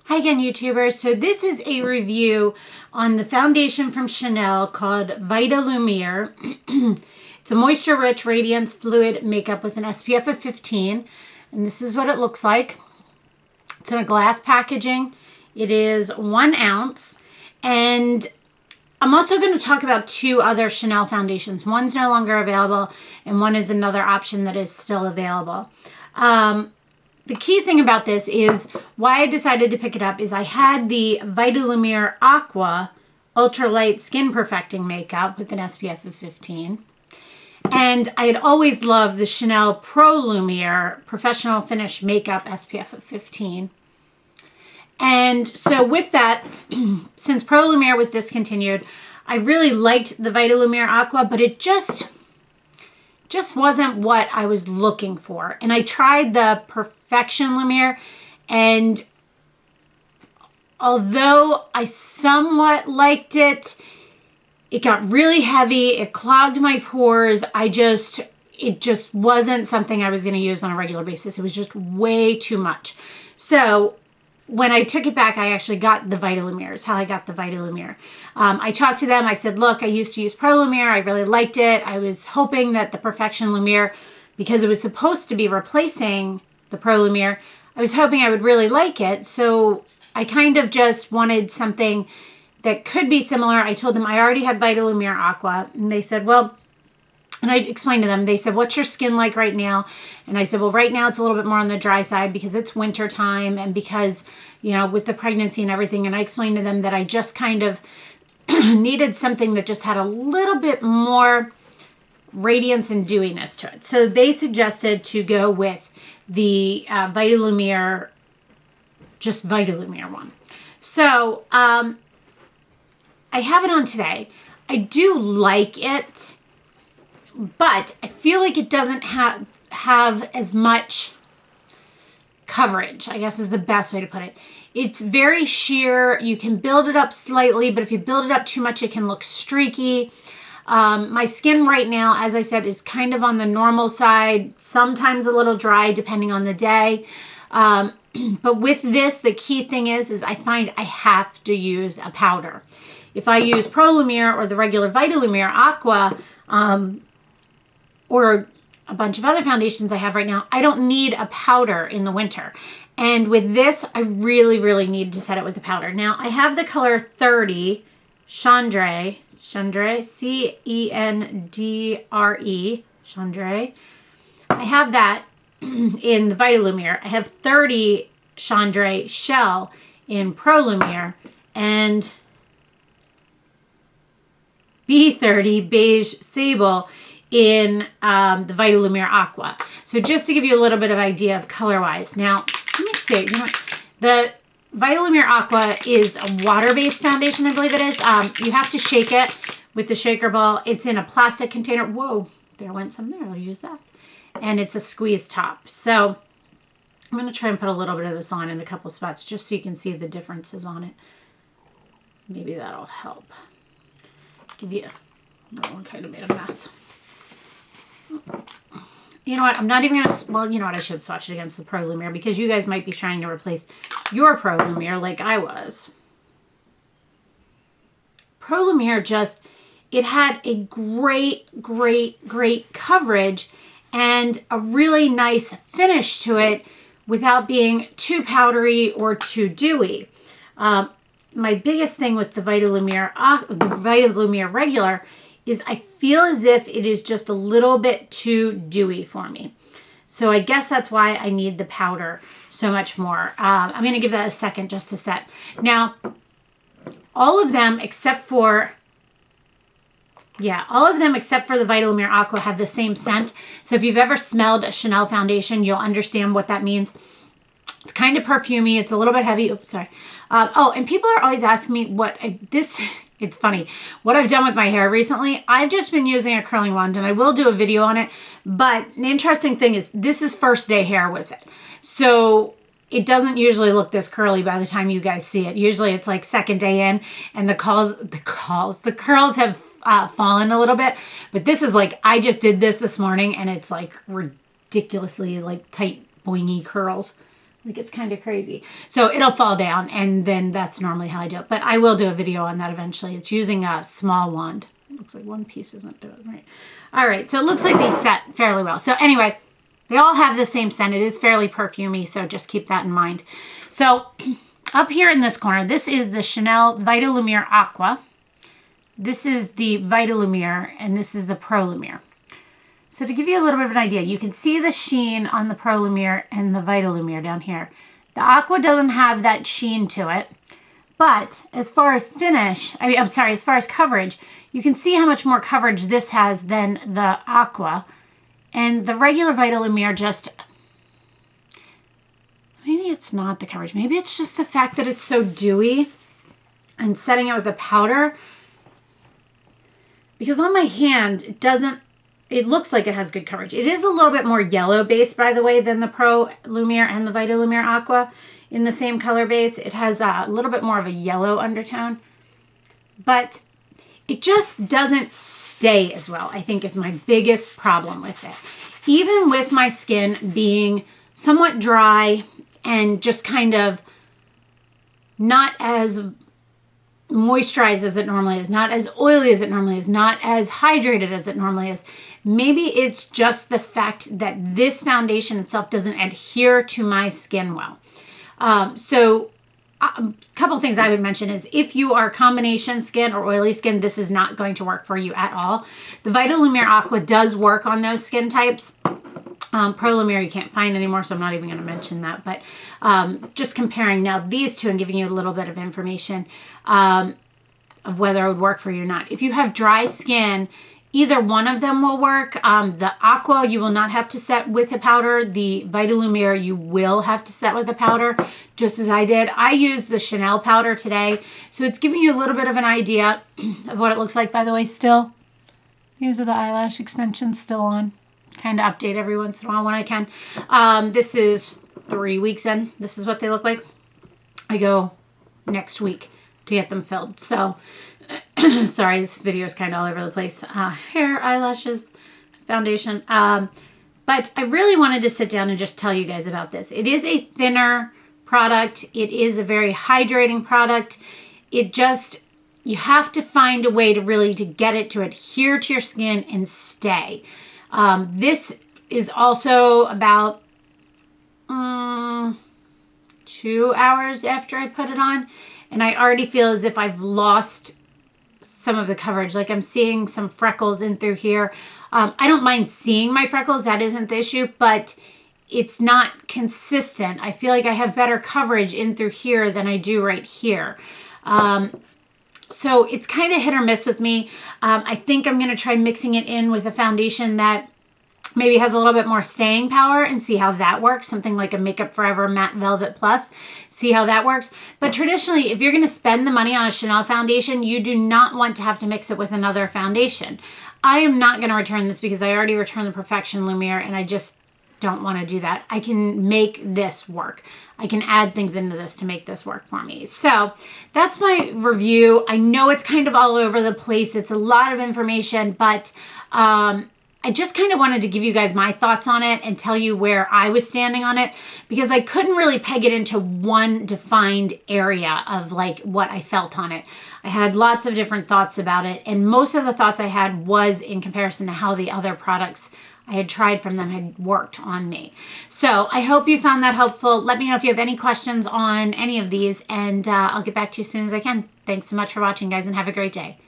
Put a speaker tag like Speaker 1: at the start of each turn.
Speaker 1: Hi again, YouTubers. So this is a review on the foundation from Chanel called Vitalumiere. It's a moisture-rich Radiance fluid makeup with an SPF of 15. And this is what it looks like. It's in a glass packaging. It is 1 ounce. And I'm also going to talk about 2 other Chanel foundations. One's no longer available, and one is another option that is still available. The key thing about this is why I decided to pick it up is I had the Vitalumiere Aqua Ultralight Skin Perfecting Makeup with an SPF of 15. And I had always loved the Chanel Pro Lumiere Professional Finish Makeup SPF of 15. And so with that, since Pro Lumiere was discontinued, I really liked the Vitalumiere Aqua, but it just wasn't what I was looking for. And I tried the Perfection Lumiere, and although I somewhat liked it, it got really heavy. It clogged my pores. It just wasn't something I was going to use on a regular basis. It was just way too much. So when I took it back, I actually got the Vitalumiere, is how I got the Vitalumiere. I talked to them. I said, look, I used to use Pro Lumiere. I really liked it. I was hoping that the Perfection Lumiere, because it was supposed to be replacing the Pro Lumiere, I was hoping I would really like it. So I kind of just wanted something that could be similar. I told them I already had Vitalumiere Aqua, and they said, well, and I explained to them, they said, what's your skin like right now? And I said, well, right now it's a little bit more on the dry side because it's winter time and because, you know, with the pregnancy and everything. And I explained to them that I just kind of needed something that just had a little bit more radiance and dewiness to it. So they suggested to go with the Vitalumiere, just Vitalumiere one. So I have it on today. I do like it, but I feel like it doesn't have as much coverage, I guess is the best way to put it. It's very sheer. You can build it up slightly, but if you build it up too much, it can look streaky. My skin right now, as I said, is kind of on the normal side, sometimes a little dry depending on the day. But with this, the key thing is I find I have to use a powder. If I use Pro Lumiere or the regular Vitalumiere Aqua, or a bunch of other foundations I have right now, I don't need a powder in the winter. And with this, I really, really need to set it with the powder. Now, I have the color 30, Cendre, C-E-N-D-R-E, Cendre. I have that in the Vitalumiere. I have 30 Cendre Shell in Pro Lumiere, and B30 Beige Sable in the Vitalumiere Aqua. So just to give you a little bit of idea of color-wise. Now, let me see. You know what? The Vitalumiere Aqua is a water-based foundation, I believe it is. You have to shake it with the shaker ball. It's in a plastic container. Whoa, there went some there. I'll use that. And it's a squeeze top. So I'm going to try and put a little bit of this on in a couple spots just so you can see the differences on it. Maybe that'll help. Give you, that one kind of made a mess. You know what, I'm not even going to, well, you know what, I should swatch it against the Pro Lumiere because you guys might be trying to replace your Pro Lumiere like I was. Pro Lumiere just, it had a great coverage and a really nice finish to it without being too powdery or too dewy. My biggest thing with the Vitalumiere regular is I feel as if it is just a little bit too dewy for me. So I guess that's why I need the powder so much more. I'm going to give that a second just to set. Now, all of them except for the Vitalumiere Aqua have the same scent. So if you've ever smelled a Chanel foundation, you'll understand what that means. It's kind of perfumey. It's a little bit heavy. Oops, sorry. Oh, and people are always asking me it's funny. What I've done with my hair recently, I've just been using a curling wand, and I will do a video on it. But the interesting thing is this is first day hair with it. So it doesn't usually look this curly by the time you guys see it. Usually it's like second day in, and the curls have fallen a little bit. But this is like, I just did this morning, and it's like ridiculously like tight, boingy curls. Like, it's kind of crazy. So it'll fall down, and then that's normally how I do it. But I will do a video on that eventually. It's using a small wand. It looks like one piece isn't doing right. All right, so it looks like they set fairly well. So anyway, they all have the same scent. It is fairly perfumey, so just keep that in mind. So up here in this corner, this is the Chanel Vitalumiere Aqua. This is the Vitalumiere, and this is the Pro Lumiere. So to give you a little bit of an idea, you can see the sheen on the Pro Lumiere and the Vitalumiere down here. The Aqua doesn't have that sheen to it, but as far as finish, as far as coverage, you can see how much more coverage this has than the Aqua. And the regular Vitalumiere just, maybe it's not the coverage, maybe it's just the fact that it's so dewy and setting it with a powder. Because on my hand, it looks like it has good coverage. It is a little bit more yellow based, by the way, than the Pro Lumiere and the Vitalumiere Aqua in the same color base. It has a little bit more of a yellow undertone, but it just doesn't stay as well, I think, is my biggest problem with it. Even with my skin being somewhat dry and just kind of not as moisturized as it normally is, not as oily as it normally is, not as hydrated as it normally is. Maybe it's just the fact that this foundation itself doesn't adhere to my skin well. So a couple things I would mention is if you are combination skin or oily skin, this is not going to work for you at all. The Vitalumiere Aqua does work on those skin types. Pro Lumiere you can't find anymore, so I'm not even going to mention that. But just comparing now these two and giving you a little bit of information of whether it would work for you or not. If you have dry skin, either one of them will work. The Aqua you will not have to set with a powder. The Vitalumiere you will have to set with a powder, just as I did. I used the Chanel powder today, so it's giving you a little bit of an idea of what it looks like. By the way, still, these are the eyelash extensions still on. Kind of update every once in a while when I can. This is 3 weeks in. This is what they look like. I go next week to get them filled. So, sorry, this video is kind of all over the place. Hair, eyelashes, foundation. But I really wanted to sit down and just tell you guys about this. It is a thinner product. It is a very hydrating product. It just, you have to find a way to really to get it to adhere to your skin and stay. This is also about 2 hours after I put it on, and I already feel as if I've lost some of the coverage. Like I'm seeing some freckles in through here. I don't mind seeing my freckles, that isn't the issue, but it's not consistent. I feel like I have better coverage in through here than I do right here. So it's kind of hit or miss with me. I think I'm going to try mixing it in with a foundation that maybe has a little bit more staying power and see how that works. Something like a Makeup Forever Matte Velvet Plus. See how that works. But traditionally, if you're going to spend the money on a Chanel foundation, you do not want to have to mix it with another foundation. I am not going to return this because I already returned the Perfection Lumiere and I just don't want to do that. I can make this work. I can add things into this to make this work for me. So that's my review. I know it's kind of all over the place. It's a lot of information, but I just kind of wanted to give you guys my thoughts on it and tell you where I was standing on it, because I couldn't really peg it into one defined area of like what I felt on it. I had lots of different thoughts about it, and most of the thoughts I had was in comparison to how the other products I had tried from them had worked on me. So I hope you found that helpful. Let me know if you have any questions on any of these, and I'll get back to you as soon as I can. Thanks so much for watching, guys, and have a great day.